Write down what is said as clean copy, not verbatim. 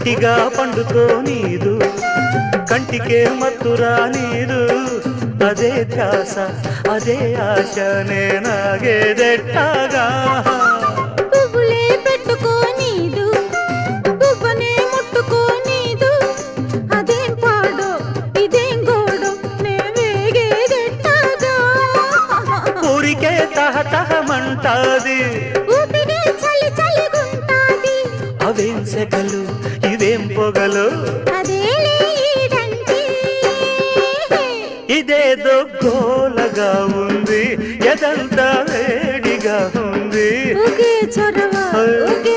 ఒట్టిగా పండుతో నీదు కంటికే మత్తురా నీదు అదే ధ్యాస అదే ఆశ నేనాగేదెట్టాగా పువ్వులే పెట్టుకో నీదు పువ్వనే ముట్టుకో నీదు అదేం పాడో ఇదేం గోడో నే వేగేదెట్టాగా ఊరికే తహతహమంటాది ఊపిరే చలి చలిగుంటాది అవేం సెగలు ఇవేం పొగలు అదేలే ఈడంటే ఇదేదో గోలగా ఉంది ఎదంతా వేడిగా ఉంది ఒకే చొరవ ఒకే